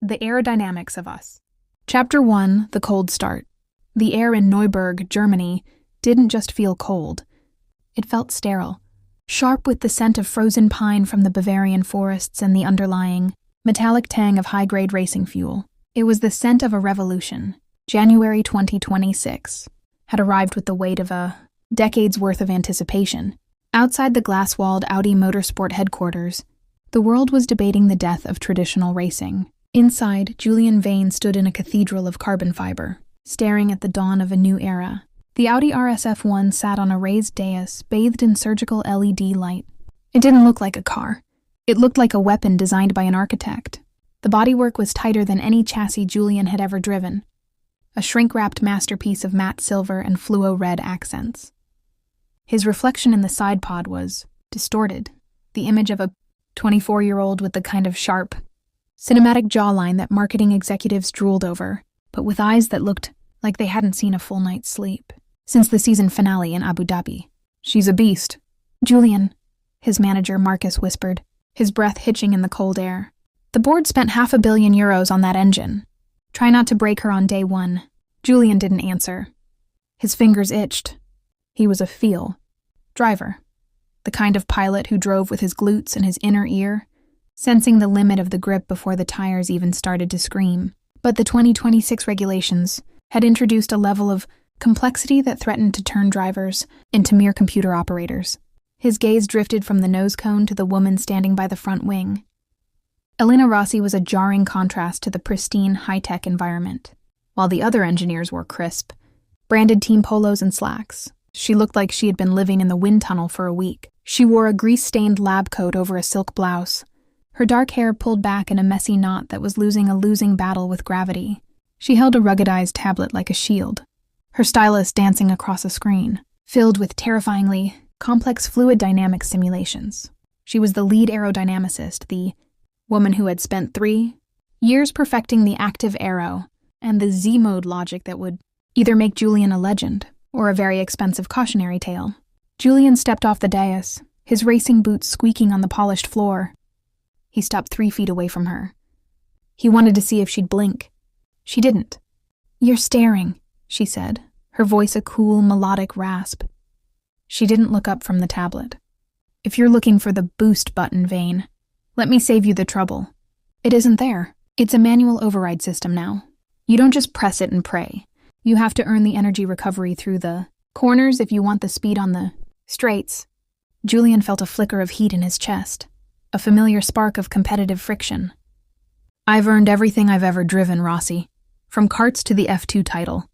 The Aerodynamics of Us. Chapter 1, The Cold Start. The air in Neuburg, Germany, didn't just feel cold. It felt sterile, sharp with the scent of frozen pine from the Bavarian forests and the underlying, metallic tang of high-grade racing fuel. It was the scent of a revolution. January 2026 had arrived with the weight of a decade's worth of anticipation. Outside the glass-walled Audi Motorsport headquarters, the world was debating the death of traditional racing. Inside, Julian Vane stood in a cathedral of carbon fiber, staring at the dawn of a new era. The Audi RS-F1 sat on a raised dais, bathed in surgical LED light. It didn't look like a car. It looked like a weapon designed by an architect. The bodywork was tighter than any chassis Julian had ever driven, a shrink-wrapped masterpiece of matte silver and fluo-red accents. His reflection in the side pod was distorted, the image of a 24-year-old with the kind of sharp, cinematic jawline that marketing executives drooled over, but with eyes that looked like they hadn't seen a full night's sleep since the season finale in Abu Dhabi. "She's a beast." "Julian," his manager Marcus whispered, his breath hitching in the cold air. "The board spent €500 million on that engine. Try not to break her on day one." Julian didn't answer. His fingers itched. He was a feel driver, the kind of pilot who drove with his glutes and his inner ear, sensing the limit of the grip before the tires even started to scream. But the 2026 regulations had introduced a level of complexity that threatened to turn drivers into mere computer operators. His gaze drifted from the nose cone to the woman standing by the front wing. Elena Rossi was a jarring contrast to the pristine, high-tech environment. While the other engineers wore crisp, branded team polos and slacks, she looked like she had been living in the wind tunnel for a week. She wore a grease-stained lab coat over a silk blouse, her dark hair pulled back in a messy knot that was losing a losing battle with gravity. She held a ruggedized tablet like a shield, her stylus dancing across a screen, filled with terrifyingly complex fluid dynamics simulations. She was the lead aerodynamicist, the woman who had spent 3 years perfecting the active aero and the Z-mode logic that would either make Julian a legend or a very expensive cautionary tale. Julian stepped off the dais, his racing boots squeaking on the polished floor. He stopped 3 feet away from her. He wanted to see if she'd blink. She didn't. "You're staring," she said, her voice a cool, melodic rasp. She didn't look up from the tablet. "If you're looking for the boost button, Vane, let me save you the trouble. It isn't there. It's a manual override system now. You don't just press it and pray. You have to earn the energy recovery through the corners if you want the speed on the straights." Julian felt a flicker of heat in his chest, a familiar spark of competitive friction. "I've earned everything I've ever driven, Rossi, from karts to the F2 title.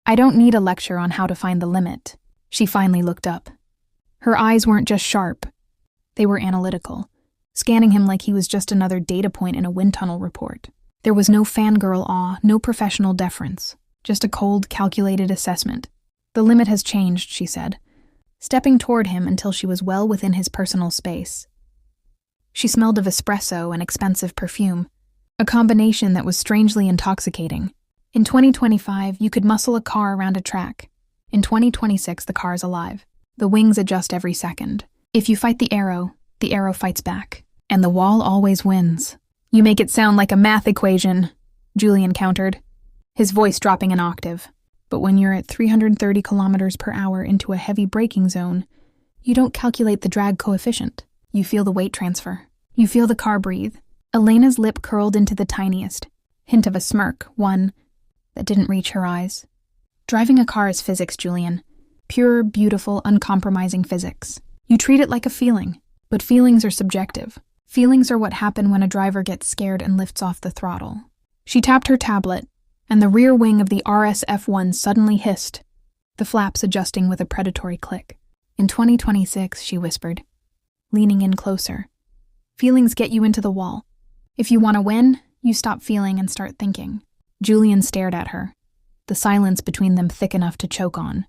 I don't need a lecture on how to find the limit." She finally looked up. Her eyes weren't just sharp. They were analytical, scanning him like he was just another data point in a wind tunnel report. There was no fangirl awe, no professional deference, just a cold, calculated assessment. "The limit has changed," she said, stepping toward him until she was well within his personal space. She smelled of espresso and expensive perfume, a combination that was strangely intoxicating. In 2025, you could muscle a car around a track. In 2026, the car's alive. The wings adjust every second. If you fight the arrow fights back. And the wall always wins. "You make it sound like a math equation," Julian countered, his voice dropping an octave. "But when you're at 330 kilometers per hour into a heavy braking zone, you don't calculate the drag coefficient. You feel the weight transfer. You feel the car breathe." Elena's lip curled into the tiniest hint of a smirk, one that didn't reach her eyes. "Driving a car is physics, Julian. Pure, beautiful, uncompromising physics. You treat it like a feeling, but feelings are subjective. Feelings are what happen when a driver gets scared and lifts off the throttle." She tapped her tablet, and the rear wing of the RS-F1 suddenly hissed, the flaps adjusting with a predatory click. "In 2026, she whispered, leaning in closer. "Feelings get you into the wall. If you want to win, you stop feeling and start thinking." Julian stared at her, the silence between them thick enough to choke on.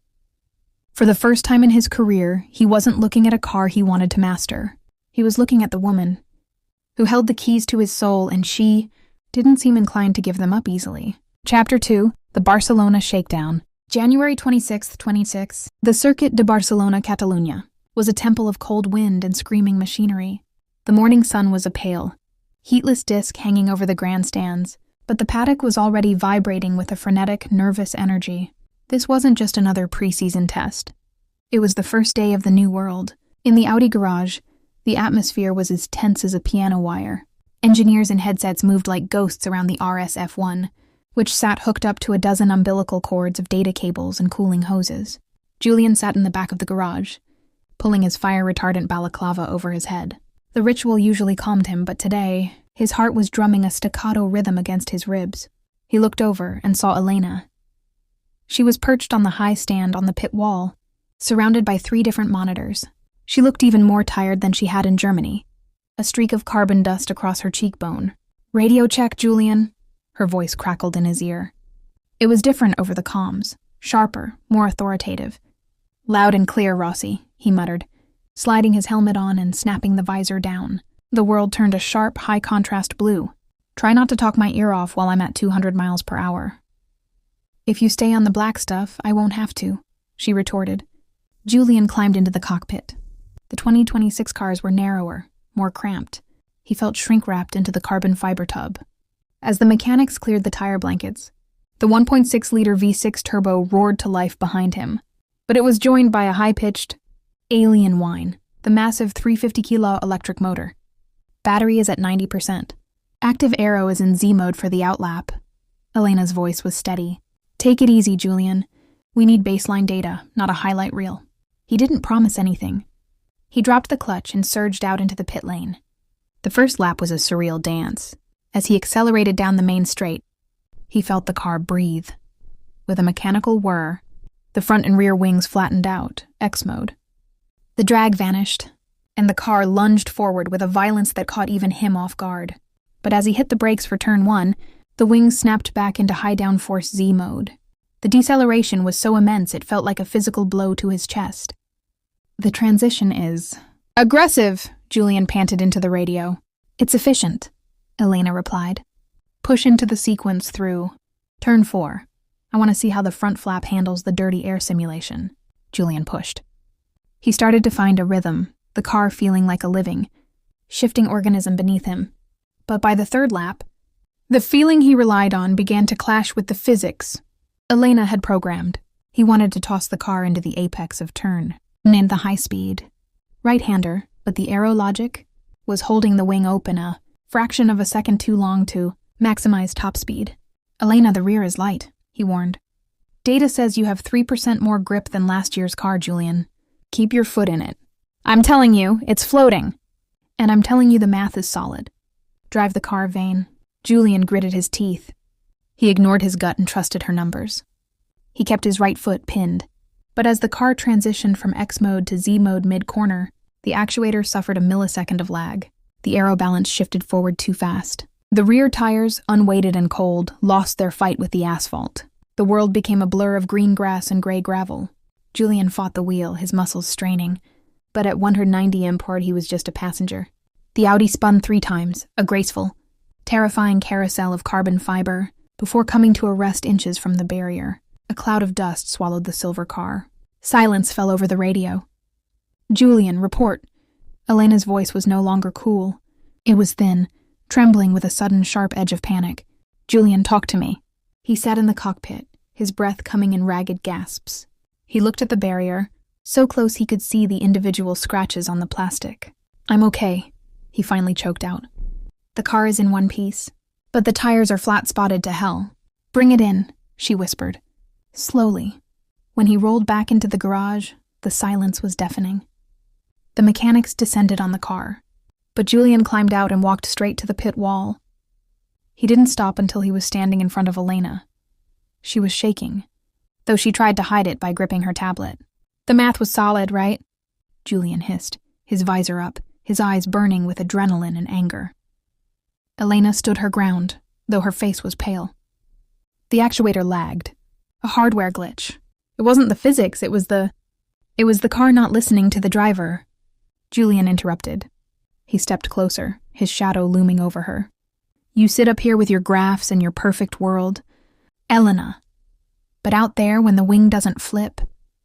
For the first time in his career, he wasn't looking at a car he wanted to master. He was looking at the woman who held the keys to his soul, and she didn't seem inclined to give them up easily. Chapter 2, The Barcelona Shakedown. January 26, 26. The Circuit de Barcelona, Catalunya, was a temple of cold wind and screaming machinery. The morning sun was a pale, heatless disc hanging over the grandstands, but the paddock was already vibrating with a frenetic, nervous energy. This wasn't just another preseason test. It was the first day of the new world. In the Audi garage, the atmosphere was as tense as a piano wire. Engineers in headsets moved like ghosts around the RSF-1, which sat hooked up to a dozen umbilical cords of data cables and cooling hoses. Julian sat in the back of the garage, pulling his fire-retardant balaclava over his head. The ritual usually calmed him, but today, his heart was drumming a staccato rhythm against his ribs. He looked over and saw Elena. She was perched on the high stand on the pit wall, surrounded by 3 different monitors. She looked even more tired than she had in Germany, a streak of carbon dust across her cheekbone. "Radio check, Julian," her voice crackled in his ear. It was different over the comms, sharper, more authoritative. "Loud and clear, Rossi," he muttered, sliding his helmet on and snapping the visor down. The world turned a sharp, high-contrast blue. "Try not to talk my ear off while I'm at 200 miles per hour. "If you stay on the black stuff, I won't have to," she retorted. Julian climbed into the cockpit. The 2026 cars were narrower, more cramped. He felt shrink-wrapped into the carbon fiber tub. As the mechanics cleared the tire blankets, the 1.6-liter V6 turbo roared to life behind him. But it was joined by a high-pitched, alien whine, the massive 350-kilo electric motor. Battery is at 90%. Active aero is in Z mode for the outlap. Elena's voice was steady. "Take it easy, Julian. We need baseline data, not a highlight reel." He didn't promise anything. He dropped the clutch and surged out into the pit lane. The first lap was a surreal dance. As he accelerated down the main straight, he felt the car breathe. With a mechanical whir, the front and rear wings flattened out, X mode. The drag vanished, and the car lunged forward with a violence that caught even him off guard. But as he hit the brakes for turn 1, the wings snapped back into high downforce Z mode. The deceleration was so immense it felt like a physical blow to his chest. "The transition is aggressive," Julian panted into the radio. "It's efficient," Elena replied. "Push into the sequence through turn 4. I want to see how the front flap handles the dirty air simulation." Julian pushed. He started to find a rhythm, the car feeling like a living, shifting organism beneath him. But by the 3rd lap, the feeling he relied on began to clash with the physics Elena had programmed. He wanted to toss the car into the apex of turn, and the high speed. Right-hander, but the aero logic was holding the wing open a fraction of a second too long to maximize top speed. "Elena, the rear is light," he warned. "Data says you have 3% more grip than last year's car, Julian. Keep your foot in it." "I'm telling you, it's floating." "And I'm telling you the math is solid. Drive the car, Vane." Julian gritted his teeth. He ignored his gut and trusted her numbers. He kept his right foot pinned. But as the car transitioned from X mode to Z mode mid-corner, the actuator suffered a millisecond of lag. The aero balance shifted forward too fast. The rear tires, unweighted and cold, lost their fight with the asphalt. The world became a blur of green grass and gray gravel. Julian fought the wheel, his muscles straining. But at 190 import, he was just a passenger. The Audi spun 3 times, a graceful, terrifying carousel of carbon fiber, before coming to a rest inches from the barrier. A cloud of dust swallowed the silver car. Silence fell over the radio. "Julian, report." Elena's voice was no longer cool. It was thin, trembling with a sudden sharp edge of panic. "Julian, talk to me." He sat in the cockpit, his breath coming in ragged gasps. He looked at the barrier, so close he could see the individual scratches on the plastic. "I'm okay," he finally choked out. "The car is in one piece, but the tires are flat-spotted to hell. Bring it in," she whispered. Slowly. When he rolled back into the garage, the silence was deafening. The mechanics descended on the car, but Julian climbed out and walked straight to the pit wall. He didn't stop until he was standing in front of Elena. She was shaking, though she tried to hide it by gripping her tablet. "The math was solid, right?" Julian hissed, his visor up, his eyes burning with adrenaline and anger. Elena stood her ground, though her face was pale. The actuator lagged. A hardware glitch. It wasn't the physics, it was the car not listening to the driver. Julian interrupted. He stepped closer, his shadow looming over her. "You sit up here with your graphs and your perfect world. Elena. But out there, when the wing doesn't flip,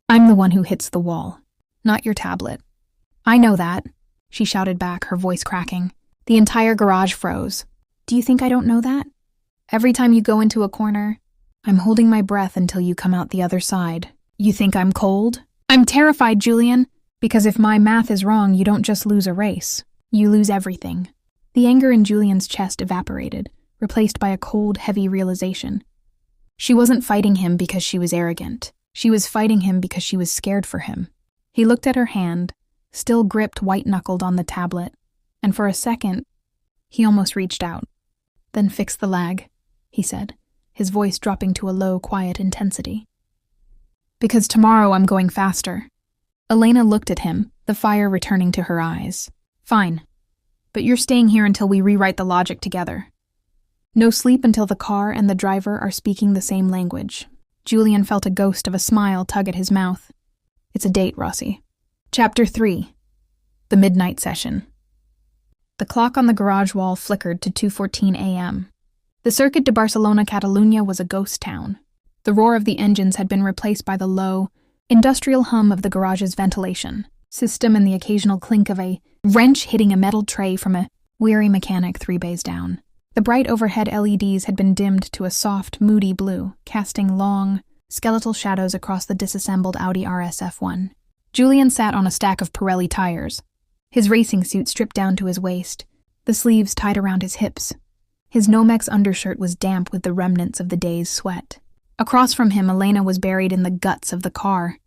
I'm the one who hits the wall, not your tablet." "I know that," she shouted back, her voice cracking. The entire garage froze. Do you think I don't know that? Every time you go into a corner, I'm holding my breath until you come out the other side. You think I'm cold? I'm terrified, Julian, because if my math is wrong, you don't just lose a race. You lose everything. The anger in Julian's chest evaporated, replaced by a cold, heavy realization. She wasn't fighting him because she was arrogant. She was fighting him because she was scared for him. He looked at her hand, still gripped white-knuckled on the tablet, and for a second, he almost reached out. Then fix the lag, he said, his voice dropping to a low, quiet intensity. Because tomorrow I'm going faster. Elena looked at him, the fire returning to her eyes. Fine. But you're staying here until we rewrite the logic together. No sleep until the car and the driver are speaking the same language. Julian felt a ghost of a smile tug at his mouth. It's a date, Rossi. Chapter 3. The Midnight Session. The clock on the garage wall flickered to 2:14 a.m. The Circuit de Barcelona Catalunya was a ghost town. The roar of the engines had been replaced by the low, industrial hum of the garage's ventilation system and the occasional clink of a wrench hitting a metal tray from a weary mechanic 3 bays down. The bright overhead LEDs had been dimmed to a soft, moody blue, casting long, skeletal shadows across the disassembled Audi RS-F1. Julian sat on a stack of Pirelli tires, his racing suit stripped down to his waist, the sleeves tied around his hips. His Nomex undershirt was damp with the remnants of the day's sweat. Across from him, Elena was buried in the guts of the car.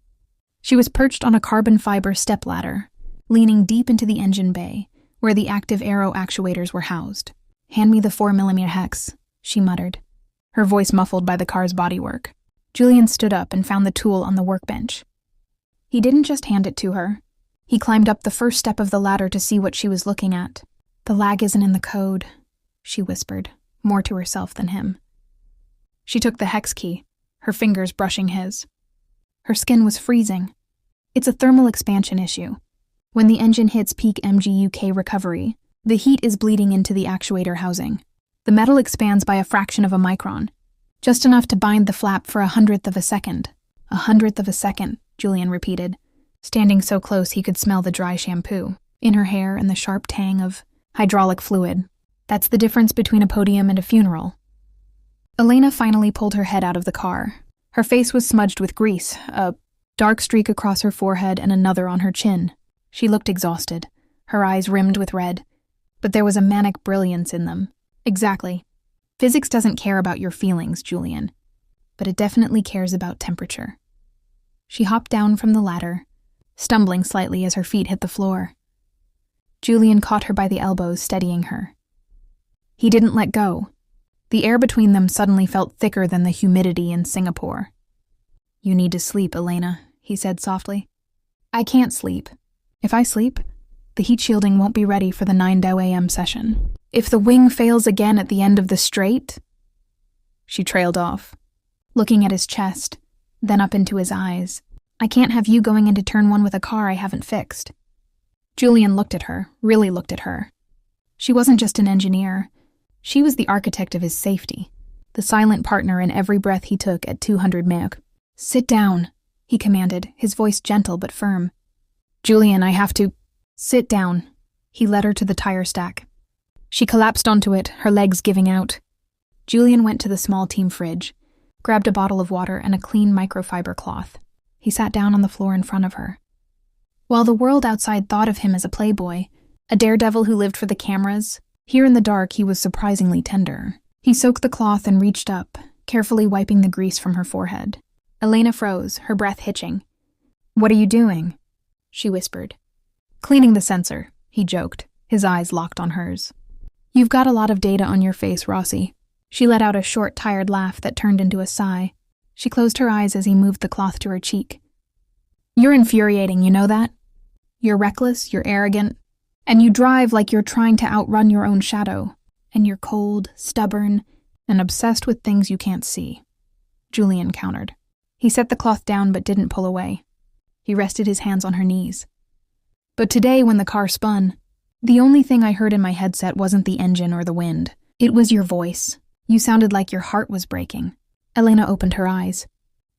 She was perched on a carbon fiber stepladder, leaning deep into the engine bay, where the active aero actuators were housed. "Hand me the 4mm hex," she muttered, her voice muffled by the car's bodywork. Julian stood up and found the tool on the workbench. He didn't just hand it to her. He climbed up the first step of the ladder to see what she was looking at. "The lag isn't in the code," she whispered, more to herself than him. She took the hex key, her fingers brushing his. Her skin was freezing. It's a thermal expansion issue. When the engine hits peak MGUK recovery, the heat is bleeding into the actuator housing. The metal expands by a fraction of a micron, just enough to bind the flap for 1/100th of a second. 1/100th of a second, Julian repeated, standing so close he could smell the dry shampoo in her hair and the sharp tang of hydraulic fluid. That's the difference between a podium and a funeral. Elena finally pulled her head out of the car. Her face was smudged with grease, a dark streak across her forehead and another on her chin. She looked exhausted, her eyes rimmed with red, but there was a manic brilliance in them. Exactly. Physics doesn't care about your feelings, Julian, but it definitely cares about temperature. She hopped down from the ladder, stumbling slightly as her feet hit the floor. Julian caught her by the elbows, steadying her. He didn't let go. The air between them suddenly felt thicker than the humidity in Singapore. "You need to sleep, Elena," he said softly. "I can't sleep. If I sleep, the heat shielding won't be ready for the 9 a.m. session. If the wing fails again at the end of the straight..." She trailed off, looking at his chest, then up into his eyes. "I can't have you going into turn 1 with a car I haven't fixed." Julian looked at her, really looked at her. She wasn't just an engineer. She was the architect of his safety, the silent partner in every breath he took at 200 Mach. "Sit down," he commanded, his voice gentle but firm. "Julian, I have to..." "Sit down." He led her to the tire stack. She collapsed onto it, her legs giving out. Julian went to the small team fridge, grabbed a bottle of water and a clean microfiber cloth. He sat down on the floor in front of her. While the world outside thought of him as a playboy, a daredevil who lived for the cameras, here in the dark he was surprisingly tender. He soaked the cloth and reached up, carefully wiping the grease from her forehead. Elena froze, her breath hitching. "What are you doing?" she whispered. "Cleaning the sensor," he joked, his eyes locked on hers. "You've got a lot of data on your face, Rossi." She let out a short, tired laugh that turned into a sigh. She closed her eyes as he moved the cloth to her cheek. "You're infuriating, you know that? You're reckless, you're arrogant, and you drive like you're trying to outrun your own shadow. And you're cold, stubborn, and obsessed with things you can't see," Julian countered. He set the cloth down but didn't pull away. He rested his hands on her knees. "But today when the car spun, the only thing I heard in my headset wasn't the engine or the wind. It was your voice. You sounded like your heart was breaking." Elena opened her eyes.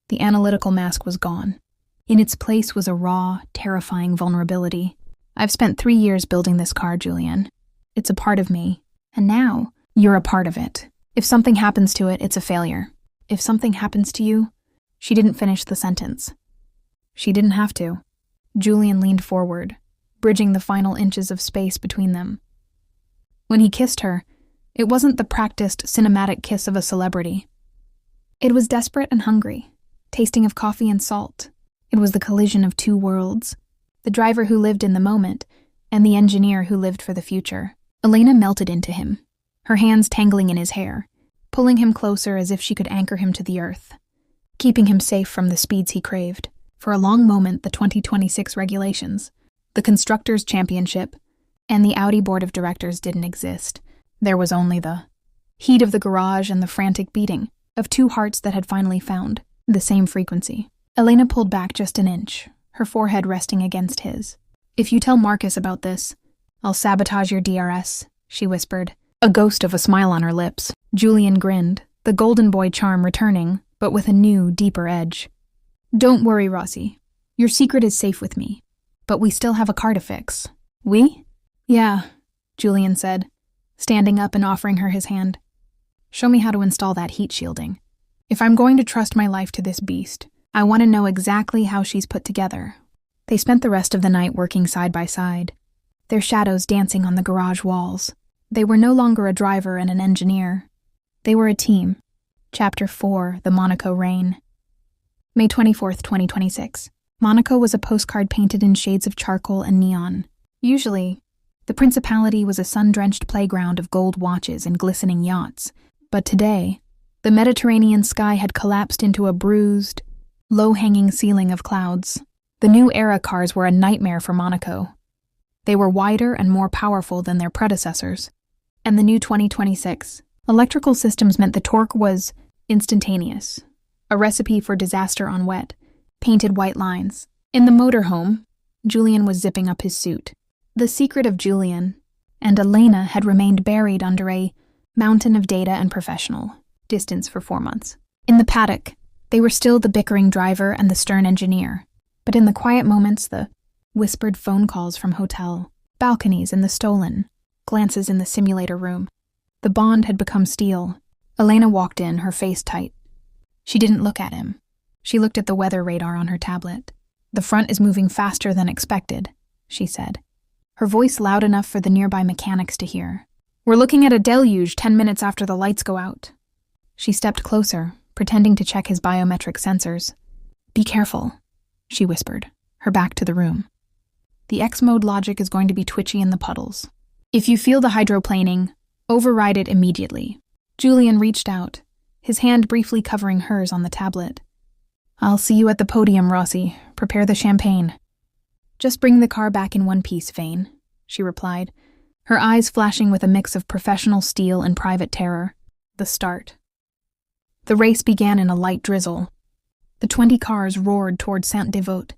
The analytical mask was gone. In its place was a raw, terrifying vulnerability. "I've spent 3 years building this car, Julian. It's a part of me. And now, you're a part of it. If something happens to it, it's a failure. If something happens to you... She didn't finish the sentence. She didn't have to. Julian leaned forward, bridging the final inches of space between them. When he kissed her, it wasn't the practiced, cinematic kiss of a celebrity. It was desperate and hungry, tasting of coffee and salt. It was the collision of two worlds, the driver who lived in the moment and the engineer who lived for the future. Elena melted into him, her hands tangling in his hair, pulling him closer as if she could anchor him to the earth, keeping him safe from the speeds he craved. For a long moment, the 2026 regulations, the Constructors' Championship, and the Audi Board of Directors didn't exist. There was only the heat of the garage and the frantic beating of two hearts that had finally found the same frequency. Elena pulled back just an inch, her forehead resting against his. "If you tell Marcus about this, I'll sabotage your DRS," she whispered, a ghost of a smile on her lips. Julian grinned, the golden boy charm returning, but with a new, deeper edge. "Don't worry, Rossi. Your secret is safe with me. But we still have a car to fix." "We?" "Yeah," Julian said, standing up and offering her his hand. "Show me how to install that heat shielding. If I'm going to trust my life to this beast, I want to know exactly how she's put together." They spent the rest of the night working side by side, their shadows dancing on the garage walls. They were no longer a driver and an engineer. They were a team. Chapter 4, The Monaco Rain. May 24th, 2026. Monaco was a postcard painted in shades of charcoal and neon. Usually, the Principality was a sun-drenched playground of gold watches and glistening yachts. But today, the Mediterranean sky had collapsed into a bruised, low-hanging ceiling of clouds. The new era cars were a nightmare for Monaco. They were wider and more powerful than their predecessors. And the new 2026 electrical systems meant the torque was instantaneous, a recipe for disaster on wet, painted white lines. In the motorhome, Julian was zipping up his suit. The secret of Julian and Elena had remained buried under a mountain of data and professional distance for 4 months. In the paddock, they were still the bickering driver and the stern engineer. But in the quiet moments, the whispered phone calls from hotel, balconies in the stolen, glances in the simulator room, the bond had become steel. Elena walked in, her face tight. She didn't look at him. She looked at the weather radar on her tablet. "The front is moving faster than expected," she said, her voice loud enough for the nearby mechanics to hear. "We're looking at a deluge 10 minutes after the lights go out." She stepped closer, pretending to check his biometric sensors. "Be careful," she whispered, her back to the room. "The X-mode logic is going to be twitchy in the puddles. If you feel the hydroplaning, override it immediately." Julian reached out, his hand briefly covering hers on the tablet. "I'll see you at the podium, Rossi. Prepare the champagne." "Just bring the car back in one piece, Vane," she replied, her eyes flashing with a mix of professional steel and private terror. The start. The race began in a light drizzle. The 20 cars roared toward Saint-Devote,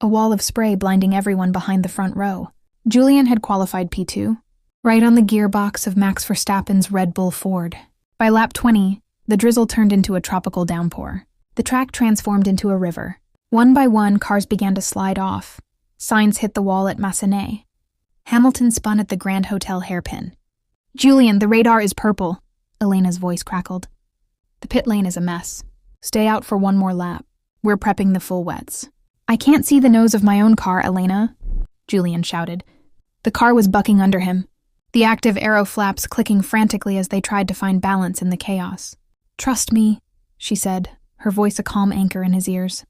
a wall of spray blinding everyone behind the front row. Julian had qualified P2, right on the gearbox of Max Verstappen's Red Bull Ford. By lap 20, the drizzle turned into a tropical downpour. The track transformed into a river. One by one, cars began to slide off. Signs hit the wall at Massenet. Hamilton spun at the Grand Hotel hairpin. "Julian, the radar is purple," Elena's voice crackled. "The pit lane is a mess. Stay out for one more lap. We're prepping the full wets." "I can't see the nose of my own car, Elena," Julian shouted. The car was bucking under him, the active aero flaps clicking frantically as they tried to find balance in the chaos. "Trust me," she said, her voice a calm anchor in his ears.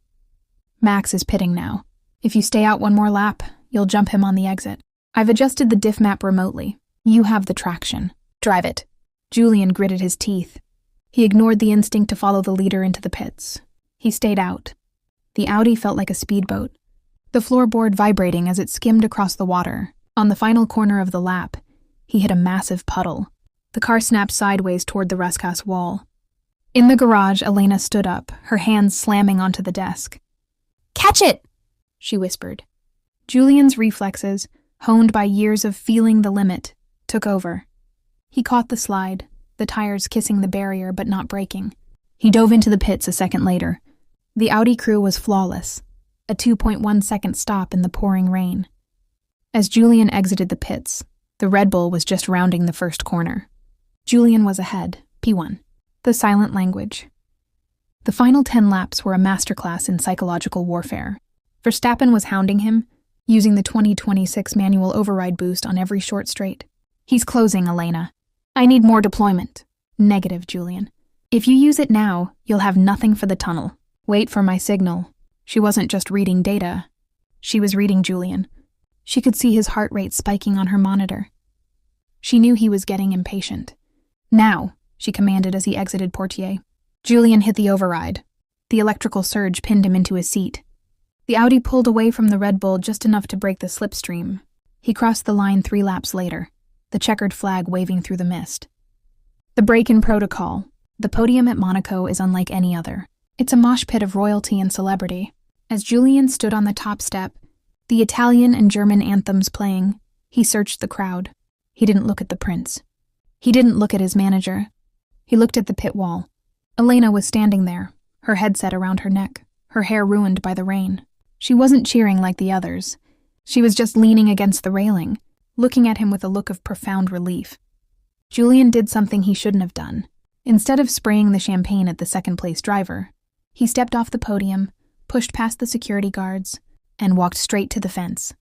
"Max is pitting now. If you stay out one more lap, you'll jump him on the exit. I've adjusted the diff map remotely. You have the traction. Drive it." Julian gritted his teeth. He ignored the instinct to follow the leader into the pits. He stayed out. The Audi felt like a speedboat, the floorboard vibrating as it skimmed across the water. On the final corner of the lap, he hit a massive puddle. The car snapped sideways toward the Rascasse wall. In the garage, Elena stood up, her hands slamming onto the desk. "Catch it!" she whispered. Julian's reflexes, honed by years of feeling the limit, took over. He caught the slide, the tires kissing the barrier but not breaking. He dove into the pits a second later. The Audi crew was flawless, a 2.1-second stop in the pouring rain. As Julian exited the pits, The Red Bull was just rounding the first corner. Julian was ahead, P1. The silent language. The final 10 laps were a masterclass in psychological warfare. Verstappen was hounding him, using the 2026 manual override boost on every short straight. He's closing, Elena. I need more deployment. Negative, Julian. If you use it now, you'll have nothing for the tunnel. Wait for my signal. She wasn't just reading data. She was reading Julian. She could see his heart rate spiking on her monitor. She knew he was getting impatient. Now, she commanded as he exited Portier. Julian hit the override. The electrical surge pinned him into his seat. The Audi pulled away from the Red Bull just enough to break the slipstream. He crossed the line 3 laps later, the checkered flag waving through the mist. The break-in protocol. The podium at Monaco is unlike any other. It's a mosh pit of royalty and celebrity. As Julian stood on the top step, the Italian and German anthems playing, he searched the crowd. He didn't look at the prince. He didn't look at his manager. He looked at the pit wall. Elena was standing there, her headset around her neck, her hair ruined by the rain. She wasn't cheering like the others. She was just leaning against the railing, looking at him with a look of profound relief. Julian did something he shouldn't have done. Instead of spraying the champagne at the second-place driver, he stepped off the podium, pushed past the security guards, and walked straight to the fence.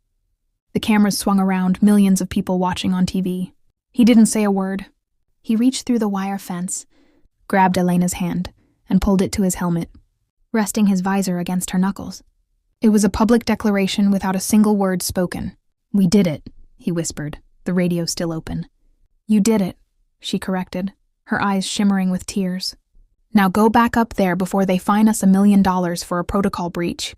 The cameras swung around, millions of people watching on TV. He didn't say a word. He reached through the wire fence, grabbed Elena's hand, and pulled it to his helmet, resting his visor against her knuckles. It was a public declaration without a single word spoken. "We did it," he whispered, the radio still open. "You did it," she corrected, her eyes shimmering with tears. "Now go back up there before they fine us $1 million for a protocol breach."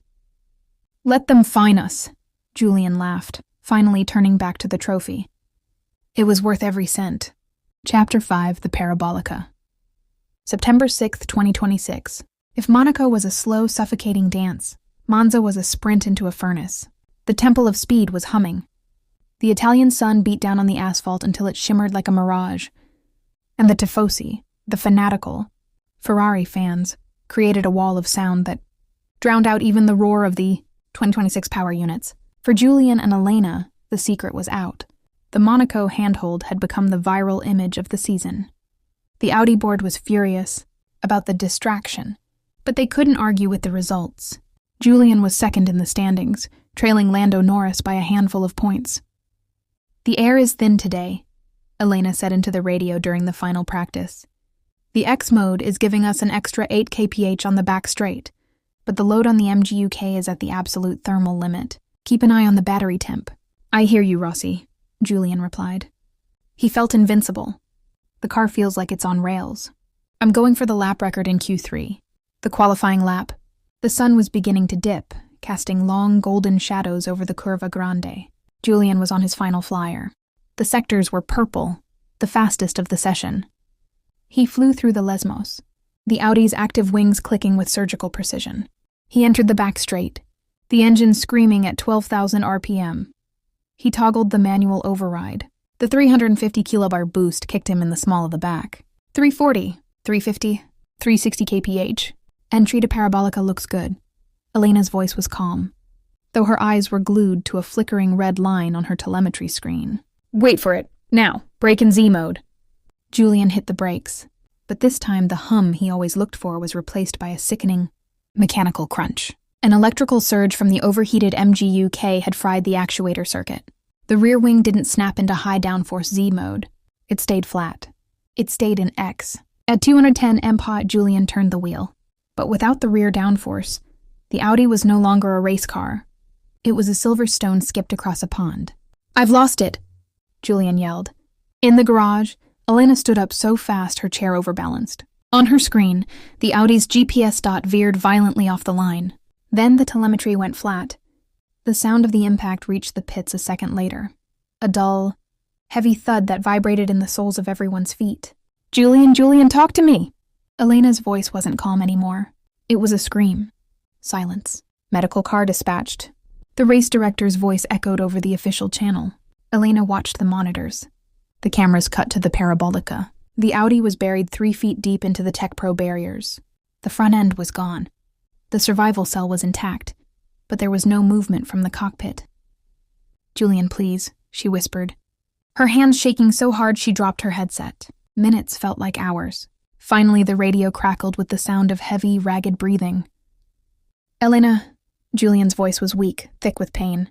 "Let them fine us," Julian laughed, finally turning back to the trophy. It was worth every cent. Chapter 5, The Parabolica. September 6th, 2026. If Monaco was a slow, suffocating dance, Monza was a sprint into a furnace. The Temple of Speed was humming. The Italian sun beat down on the asphalt until it shimmered like a mirage. And the tifosi, the fanatical, Ferrari fans, created a wall of sound that drowned out even the roar of the 2026 power units. For Julian and Elena, the secret was out. The Monaco handhold had become the viral image of the season. The Audi board was furious about the distraction, but they couldn't argue with the results. Julian was second in the standings, trailing Lando Norris by a handful of points. "The air is thin today," Elena said into the radio during the final practice. "The X mode is giving us an extra 8 kph on the back straight, but the load on the MGUK is at the absolute thermal limit. Keep an eye on the battery temp." "I hear you, Rossi," Julian replied. He felt invincible. "The car feels like it's on rails. I'm going for the lap record in Q3. The qualifying lap." The sun was beginning to dip, casting long golden shadows over the Curva Grande. Julian was on his final flyer. The sectors were purple, the fastest of the session. He flew through the Lesmos, the Audi's active wings clicking with surgical precision. He entered the back straight, the engine screaming at 12,000 RPM. He toggled the manual override. The 350 kilobar boost kicked him in the small of the back. 340, 350, 360 kph. Entry to Parabolica looks good. Elena's voice was calm, though her eyes were glued to a flickering red line on her telemetry screen. "Wait for it. Now, brake in Z mode." Julian hit the brakes, but this time the hum he always looked for was replaced by a sickening, mechanical crunch. An electrical surge from the overheated MGUK had fried the actuator circuit. The rear wing didn't snap into high downforce Z mode. It stayed flat. It stayed in X. At 210 mph, Julian turned the wheel. But without the rear downforce, the Audi was no longer a race car. It was a silver stone skipped across a pond. "I've lost it," Julian yelled. In the garage, Elena stood up so fast her chair overbalanced. On her screen, the Audi's GPS dot veered violently off the line. Then the telemetry went flat. The sound of the impact reached the pits a second later. A dull, heavy thud that vibrated in the soles of everyone's feet. Julian, talk to me!" Elena's voice wasn't calm anymore. It was a scream. Silence. "Medical car dispatched." The race director's voice echoed over the official channel. Elena watched the monitors. The cameras cut to the Parabolica. The Audi was buried 3 feet deep into the Tech Pro barriers. The front end was gone. The survival cell was intact, but there was no movement from the cockpit. "Julian, please," she whispered. her hands shaking so hard she dropped her headset. Minutes felt like hours. Finally, the radio crackled with the sound of heavy, ragged breathing. "Elena," Julian's voice was weak, thick with pain.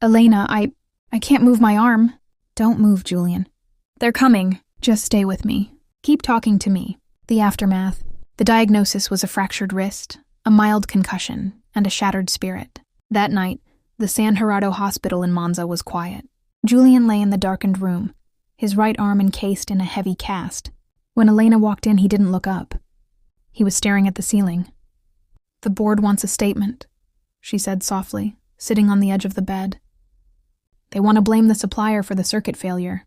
"Elena, I can't move my arm." "Don't move, Julian. They're coming. Just stay with me. Keep talking to me." The aftermath. The diagnosis was a fractured wrist, a mild concussion, and a shattered spirit. That night, the San Gerardo Hospital in Monza was quiet. Julian lay in the darkened room, his right arm encased in a heavy cast. When Elena walked in, he didn't look up. He was staring at the ceiling. "The board wants a statement," she said softly, sitting on the edge of the bed. "They want to blame the supplier for the circuit failure."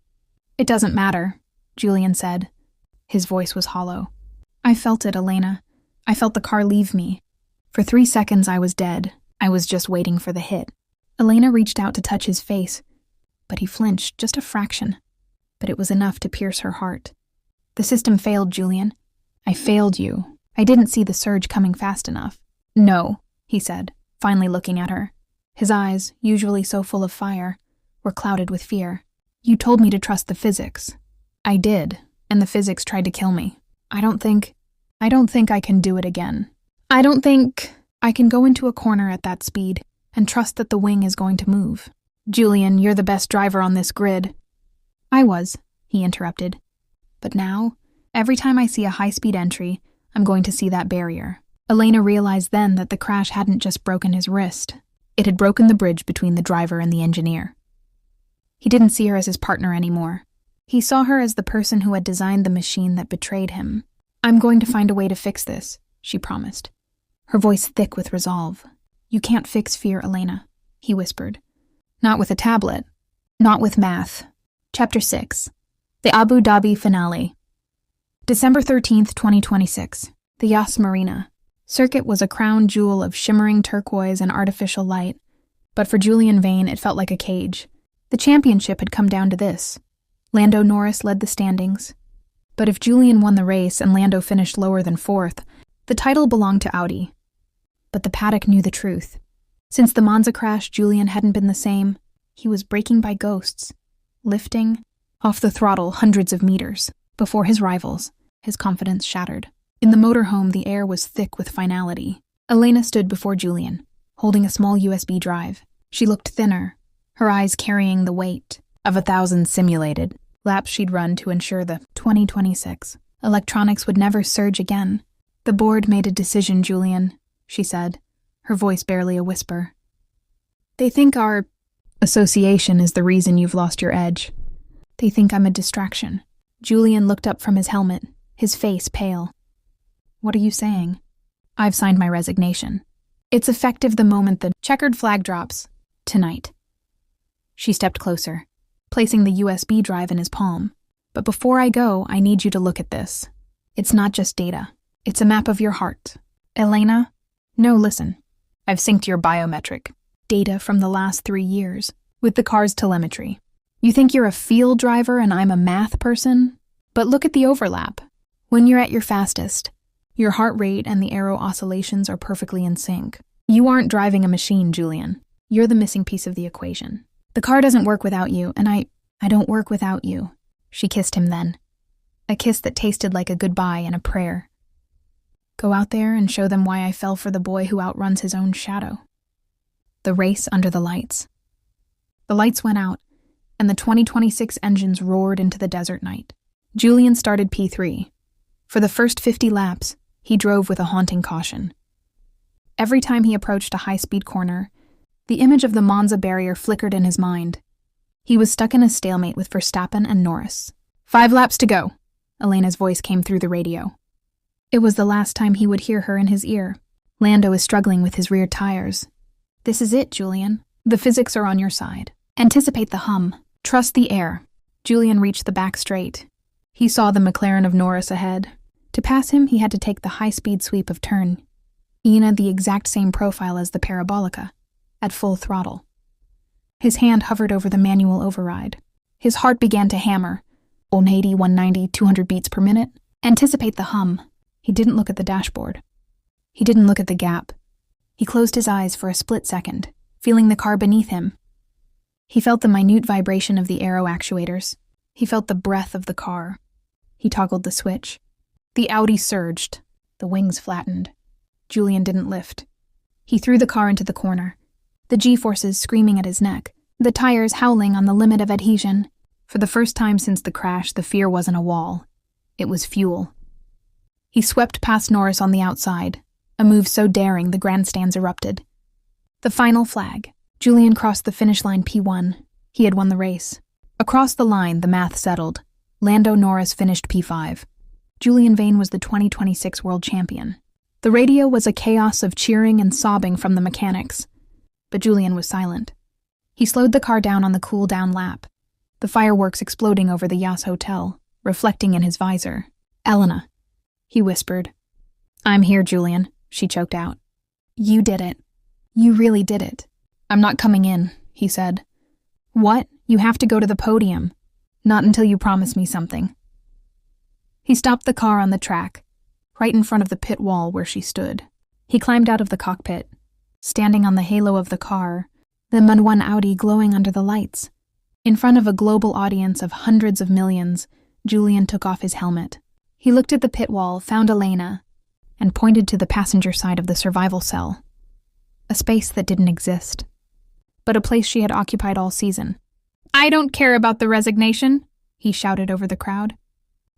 "It doesn't matter," Julian said. His voice was hollow. "I felt it, Elena. I felt the car leave me. For 3 seconds I was dead. I was just waiting for the hit." Elena reached out to touch his face, but he flinched just a fraction. But it was enough to pierce her heart. "The system failed, Julian. I failed you. I didn't see the surge coming fast enough." "No," he said, finally looking at her. His eyes, usually so full of fire, were clouded with fear. "You told me to trust the physics." "I did, and the physics tried to kill me. I don't think I can do it again. I don't think I can go into a corner at that speed and trust that the wing is going to move." "Julian, you're the best driver on this grid." "I was," he interrupted. "But now, every time I see a high-speed entry, I'm going to see that barrier." Elena realized then that the crash hadn't just broken his wrist. It had broken the bridge between the driver and the engineer. He didn't see her as his partner anymore. He saw her as the person who had designed the machine that betrayed him. "I'm going to find a way to fix this," she promised, her voice thick with resolve. "You can't fix fear, Elena," he whispered. "Not with a tablet. Not with math." Chapter 6. The Abu Dhabi Finale. December 13th, 2026. The Yas Marina. Circuit was a crown jewel of shimmering turquoise and artificial light, but for Julian Vane it felt like a cage. The championship had come down to this. Lando Norris led the standings. But if Julian won the race and Lando finished lower than 4th, the title belonged to Audi. But the paddock knew the truth. Since the Monza crash, Julian hadn't been the same. He was braking by ghosts, lifting off the throttle hundreds of meters. Before his rivals, his confidence shattered. In the motorhome, the air was thick with finality. Elena stood before Julian, holding a small USB drive. She looked thinner, her eyes carrying the weight of 1,000 simulated laps she'd run to ensure the 2026 electronics would never surge again. "The board made a decision, Julian," she said, her voice barely a whisper. "They think our association is the reason you've lost your edge. They think I'm a distraction." Julian looked up from his helmet, his face pale. "What are you saying?" "I've signed my resignation. It's effective the moment the checkered flag drops. Tonight." She stepped closer, placing the USB drive in his palm. "But before I go, I need you to look at this. It's not just data. It's a map of your heart." "Elena?" "No, listen. I've synced your biometric data from the last 3 years with the car's telemetry. You think you're a field driver and I'm a math person? But look at the overlap. When you're at your fastest, your heart rate and the aero oscillations are perfectly in sync. You aren't driving a machine, Julian. You're the missing piece of the equation. The car doesn't work without you, and I don't work without you." She kissed him then. A kiss that tasted like a goodbye and a prayer. "Go out there and show them why I fell for the boy who outruns his own shadow." The race under the lights. The lights went out, and the 2026 engines roared into the desert night. Julian started P3. For the first 50 laps, he drove with a haunting caution. Every time he approached a high-speed corner, the image of the Monza barrier flickered in his mind. He was stuck in a stalemate with Verstappen and Norris. 5 laps to go," Elena's voice came through the radio. It was the last time he would hear her in his ear. "Lando is struggling with his rear tires. This is it, Julian. The physics are on your side. Anticipate the hum. Trust the air." Julian reached the back straight. He saw the McLaren of Norris ahead. To pass him, he had to take the high-speed sweep of turn. Ina the exact same profile as the Parabolica, at full throttle. His hand hovered over the manual override. His heart began to hammer. 180, 190, 200 beats per minute. Anticipate the hum. He didn't look at the dashboard. He didn't look at the gap. He closed his eyes for a split second, feeling the car beneath him. He felt the minute vibration of the aero actuators. He felt the breath of the car. He toggled the switch. The Audi surged. The wings flattened. Julian didn't lift. He threw the car into the corner, the G-forces screaming at his neck, the tires howling on the limit of adhesion. For the first time since the crash, the fear wasn't a wall. It was fuel. He swept past Norris on the outside, a move so daring the grandstands erupted. The final flag. Julian crossed the finish line P1. He had won the race. Across the line, the math settled. Lando Norris finished P5. Julian Vane was the 2026 world champion. The radio was a chaos of cheering and sobbing from the mechanics. But Julian was silent. He slowed the car down on the cool-down lap, the fireworks exploding over the Yas Hotel, reflecting in his visor. "Elena," he whispered. "I'm here, Julian," she choked out. "You did it. You really did it." "I'm not coming in," he said. "What? You have to go to the podium. Not until you promise me something." He stopped the car on the track, right in front of the pit wall where she stood. He climbed out of the cockpit, standing on the halo of the car, the M1 Audi glowing under the lights. In front of a global audience of hundreds of millions, Julian took off his helmet. He looked at the pit wall, found Elena, and pointed to the passenger side of the survival cell. A space that didn't exist, but a place she had occupied all season. "I don't care about the resignation," he shouted over the crowd.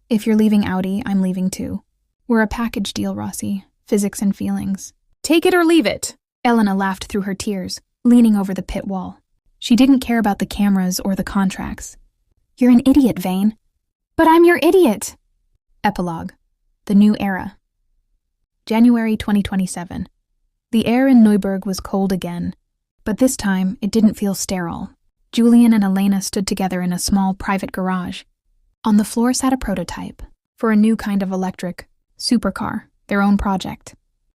"If you're leaving Audi, I'm leaving too. We're a package deal, Rossi. Physics and feelings." "Take it or leave it," Elena laughed through her tears, leaning over the pit wall. She didn't care about the cameras or the contracts. "You're an idiot, Vane." "But I'm your idiot." Epilogue. The New Era. January 2027. The air in Neuburg was cold again, but this time it didn't feel sterile. Julian and Elena stood together in a small private garage. On the floor sat a prototype for a new kind of electric supercar, their own project.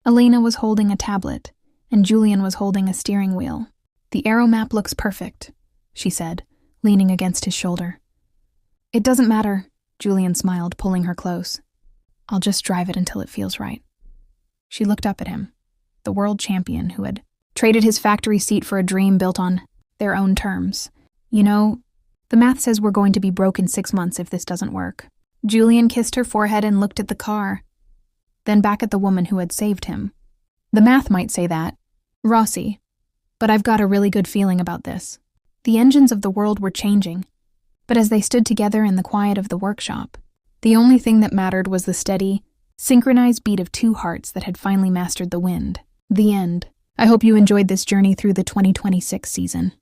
Elena was holding a tablet, and Julian was holding a steering wheel. "The aero map looks perfect," she said, leaning against his shoulder. "It doesn't matter," Julian smiled, pulling her close. "I'll just drive it until it feels right." She looked up at him, the world champion who had traded his factory seat for a dream built on their own terms. "You know, the math says we're going to be broke in 6 months if this doesn't work." Julian kissed her forehead and looked at the car, then back at the woman who had saved him. "The math might say that, Rossi, but I've got a really good feeling about this." The engines of the world were changing, but as they stood together in the quiet of the workshop, the only thing that mattered was the steady, synchronized beat of two hearts that had finally mastered the wind. The end. I hope you enjoyed this journey through the 2026 season.